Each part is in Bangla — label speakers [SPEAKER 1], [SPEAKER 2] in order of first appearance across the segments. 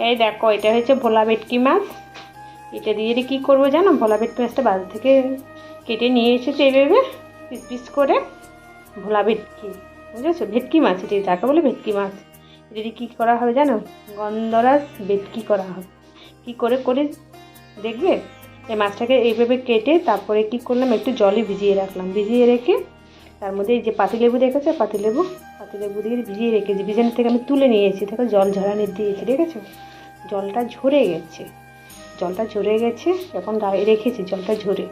[SPEAKER 1] এই দেখো, এটা হচ্ছে ভোলা ভেটকি মাছ। এটা দিয়ে কী করবো জানো? ভোলা ভেটকি মাছটা বাজার থেকে কেটে নিয়ে এসেছে এইভাবে পিস পিস করে। ভোলা ভেটকি, বুঝেছো? ভেটকি মাছ, এটি যাকে বলে ভেটকি মাছ। এটা দিয়ে কী করা হবে জানো? গন্ধরাজ ভেটকি করা হবে। কী করে করে দেখবে? এই মাছটাকে এইভাবে কেটে তারপরে কী করলাম, একটু জলে ভিজিয়ে রাখলাম। ভিজিয়ে রেখে তার মধ্যে এই যে পাতিলেবু দেখেছো, পাতিলেবু দিয়ে ভিজিয়ে রেখেছি। ভিজানোর থেকে আমি তুলে নিয়েছি, দেখো জল ঝরানি দিয়েছি, দেখেছো? জলটা ঝরে গেছে, এখন রেখেছি জলটা ঝরে।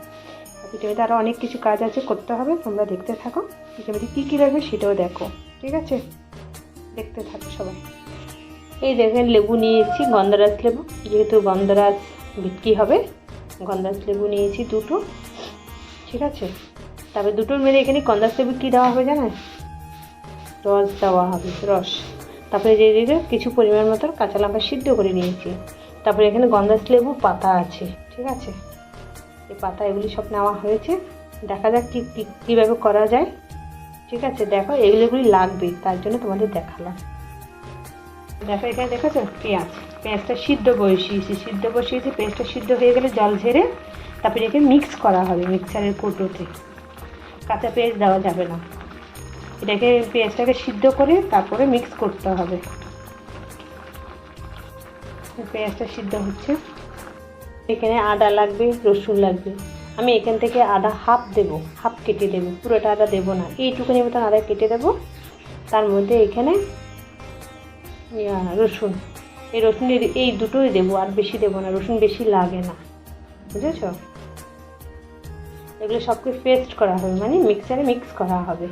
[SPEAKER 1] পিঠেতে আরও অনেক কিছু কাজ আছে, করতে হবে, তোমরা দেখতে থাকো। পিঠেতে কী কী লাগবে সেটাও দেখো, ঠিক আছে? দেখতে থাকো সবাই। এই দেখেন, লেবু নিয়েছি, গন্ধরাজ লেবু, যেহেতু গন্ধরাজ ভেটকি হবে। গন্ধরাজ লেবু নিয়েছি দুটো, ঠিক আছে? তারপরে দুটোর মেরে এখানে গন্ধরাজ লেবু কী দেওয়া হবে জানেন? রস দেওয়া হবে, রস। তারপরে যে কিছু পরিমাণ মতো কাঁচা লঙ্কা সিদ্ধ করে নিয়েছি। তারপরে এখানে গন্ধরাজ লেবু পাতা আছে, ঠিক আছে? এই পাতা এগুলি সব নেওয়া হয়েছে। দেখা যাক কীভাবে করা যায়, ঠিক আছে? দেখো, এগুলোগুলি লাগবে, তার জন্য তোমাদের দেখালাম। দেখো এখানে দেখেছো পেঁয়াজটা সিদ্ধ বসিয়েছি। পেঁয়াজটা সিদ্ধ হয়ে গেলে জল ঝেড়ে তারপরে একে মিক্স করা হবে মিক্সারের কৌটোতে। কাঁচা পেঁয়াজ দেওয়া যাবে না, এটাকে পেঁয়াজটাকে সিদ্ধ করে তারপরে মিক্স করতে হবে। পেঁয়াজটা সিদ্ধ হচ্ছে। এখানে আদা লাগবে, রসুন লাগবে। আমি এখান থেকে আদা হাফ কেটে দেবো, পুরোটা আদা দেবো না, এইটুকুনি মতন আদা কেটে দেবো। তার মধ্যে এখানে রসুন, এই রসুনের এই দুটোই দেবো, আর বেশি দেবো না, রসুন বেশি লাগে না, বুঝেছ? এগুলো সবকে পেস্ট করা হবে, মানে মিক্সারে মিক্স করা হবে।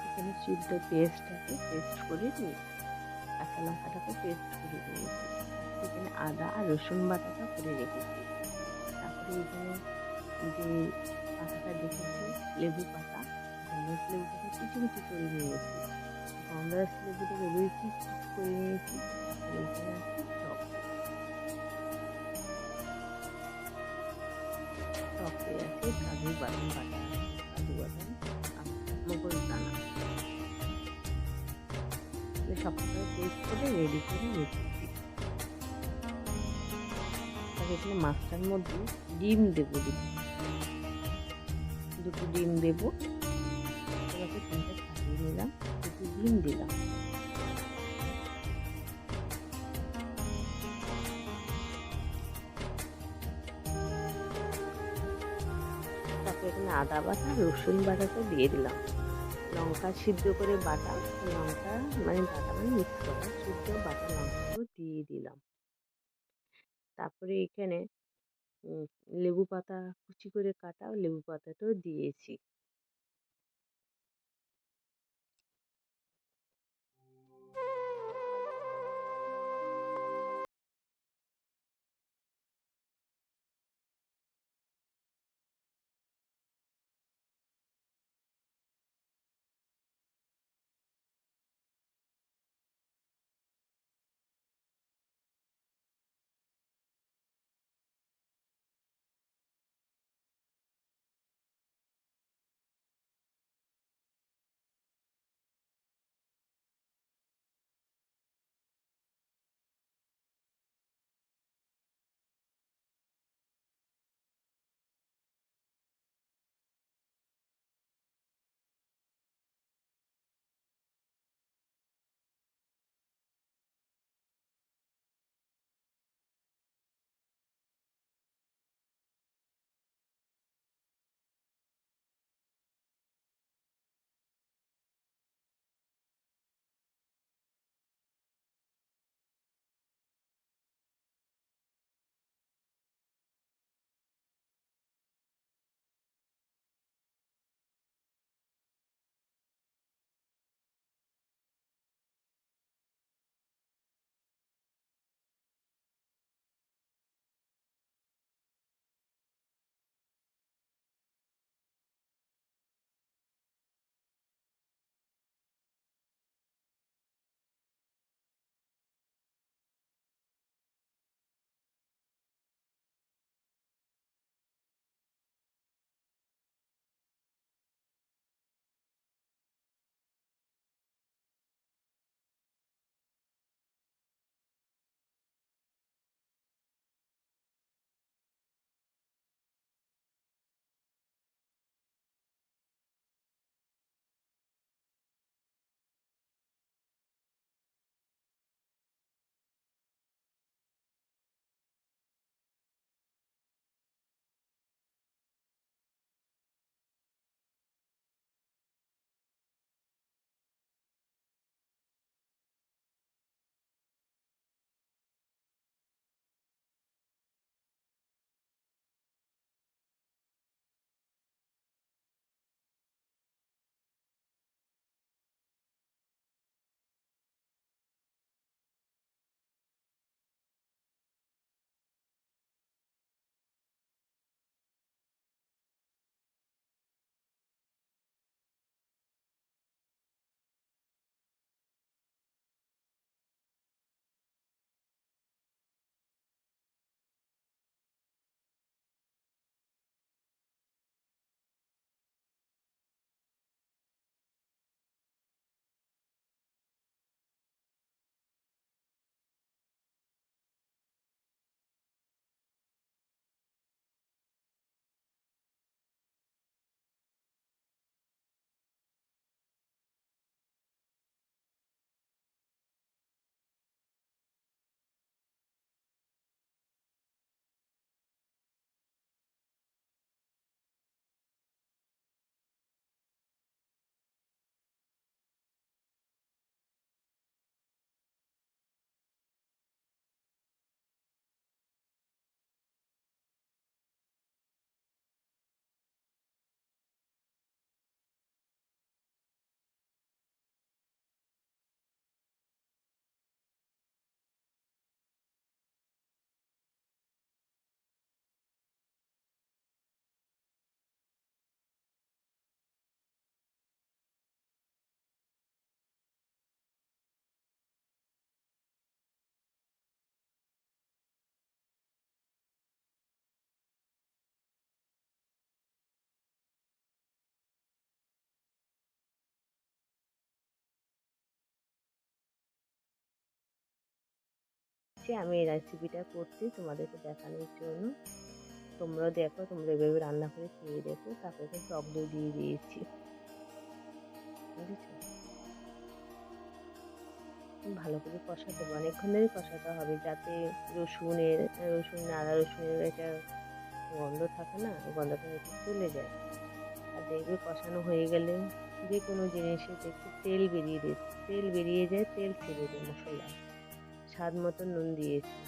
[SPEAKER 1] এখানে সিদ্ধ পেস্টটাকে পেস্ট করে নিই, কাঁচা লঙ্কাটাকে পেস্ট করে নিয়েছি। এখানে আদা আর রসুন বাটাটা করে রেখেছি। তারপরে এখানে যে পাতাটা দেখেছি, লেবু পাতা, গন্ধরাজ লেবুটাকে কুচি কুচি করে নিয়েছি। গন্ধরাজ লেবুটাকে দুই পিস করে নিয়েছি। তারপরে এখানে আছে টকে আছে কাজু বাদাম বাটা, কাজু বাদাম, মগজ দানা, সবটা পেস্ট করে রেডি করে রেখেছি। তারপরে এখানে মাছটার মধ্যে ডিম দেবো, দুটো ডিম দেবো। এটাকে ডিমটা ছাড়িয়ে নিলাম, দুটো ডিম দিলাম। তারপরে এখানে আদা বাটা, রসুন বাটাটা দিয়ে দিলাম। লঙ্কা সিদ্ধ করে বাটা, লঙ্কা মানে বাটা মানে মিক্স করা, সিদ্ধ বাটা লঙ্কাগুলো দিয়ে দিলাম। তারপরে এখানে লেবু পাতা কুচি করে কাটা লেবু পাতাটাও দিয়েছি।
[SPEAKER 2] দিয়েছি আমি এই রেসিপিটা করছি তোমাদেরকে দেখানোর জন্য। তোমরাও দেখো, তোমরা এভাবে রান্না করে খেয়ে দেখো। তারপরে কিন্তু টক দই দিয়ে দিয়েছি, বুঝেছো? ভালো করে কষাতে হবে, অনেকক্ষণ ধরে কষাতে হবে, যাতে রসুন আদা রসুনের একটা গন্ধ থাকে না, ওই গন্ধটা একটু চলে যায়। আর দেখবে কষানো হয়ে গেলে যে কোনো জিনিসে একটু তেল বেরিয়ে যায়, তেল ছেড়ে দেয় মশলায়। স্বাদ মতো নুন দিয়েছি।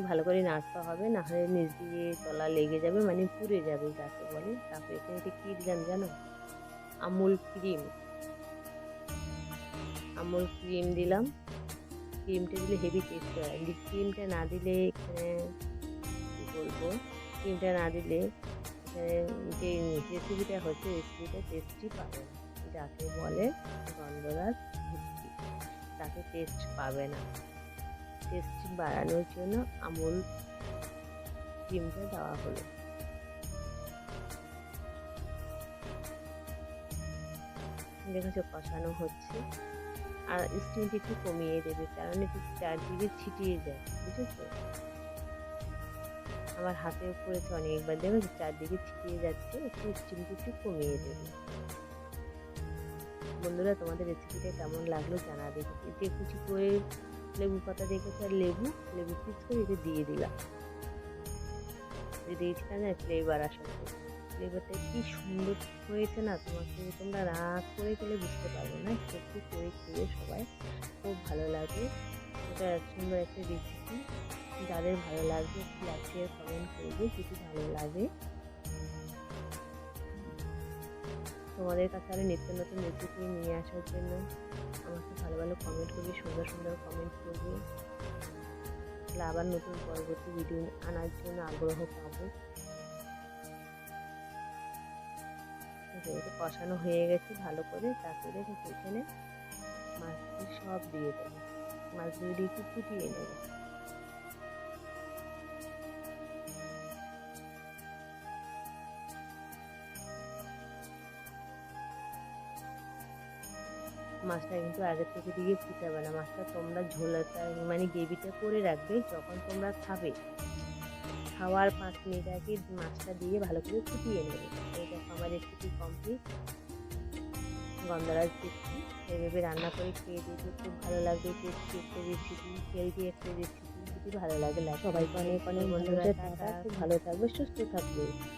[SPEAKER 2] ভালো করে নাড়তে হবে, না হলে নিচ দিয়ে তলা লেগে যাবে, মানে পুড়ে যাবে যাকে বলে। তারপরে এখানে কি দিলাম জানো? আমুল ক্রিম। আমুল ক্রিম দিলাম। ক্রিমটা দিলে হেভি টেস্ট হয়। ক্রিমটা না দিলে এখানে কী বলবো, ক্রিমটা না দিলে এখানে যে রেসিপিটা হচ্ছে রেসিপিটা টেস্টই পাবে না, যাকে বলে গন্ধরাজ ভুট্টি, তাকে টেস্ট পাবে না। টেস্ট বাড়ানোর জন্য আমুল ক্রিমটা দেওয়া হলো। দেখেছো কষানো হচ্ছে। আর স্টিমটা একটু কমিয়ে দেবে, কারণ একটু চারদিকে ছিটিয়ে যায়, বুঝেছো? আমার হাতে পড়েছে অনেকবার, দেখেছো চারদিকে ছিটিয়ে যাচ্ছে, একটু স্টিমটা একটু কমিয়ে দেবে। বন্ধুরা, তোমাদের রেসিপিটা কেমন লাগলো জানাবে। এতে কুচি করে লেবু পাতা রেখেছে, আর লেবু পিস করে এটা দিয়ে দিলাম। দিয়েছিলাম না ফ্লেভার আসার জন্য। ফ্লেভারটা কি সুন্দর হয়েছে না, তোমরা রাগ করে গেলে বুঝতে পারবে না। একটু করে খেয়ে সবাই, খুব ভালো লাগে। এটা সুন্দর একটা রেসিপি। যাদের ভালো লাগবে একটু লাইক শেয়ার কমেন্ট করবে যদি ভালো লাগে। তোমাদের কাছে আরও নিত্য নতুন রেসিপি নিয়ে আসার জন্য আমাকে ভালো ভালো কমেন্ট করবে, সুন্দর সুন্দর কমেন্ট করবে। তাহলে আবার নতুন পরবর্তী ভিডিও আনার জন্য আগ্রহ পাবো। যেহেতু কষানো হয়ে গেছে ভালো করে, তারপরে এখানে মাছগুলো সব দিয়ে দেবো। মাছগুলো দিয়ে একটু ফুটিয়ে নেবো। মাছটা কিন্তু আগের থেকে দিয়ে ফুটাবে না, মাছটা তোমরা ঝোলটা মানে গ্রেভিটা করে রাখবে, যখন তোমরা খাবে খাওয়ার 5 মিনিট আগে মাছটা দিয়ে ভালো করে ফুটিয়ে নেবে। এই দেখো আমার রেসিপি কমপ্লিট, গন্ধরাজ ভুট্টি। এভাবে রান্না করে খেয়ে দেখবে, খুব ভালো লাগবে। টেস্টি একটা রেসিপি, হেলদি একটা রেসিপি। যদি ভালো লাগে সবাইকে অনেক অনেক বন্ধুরা, খুব ভালো থাকবে, সুস্থ থাকবে।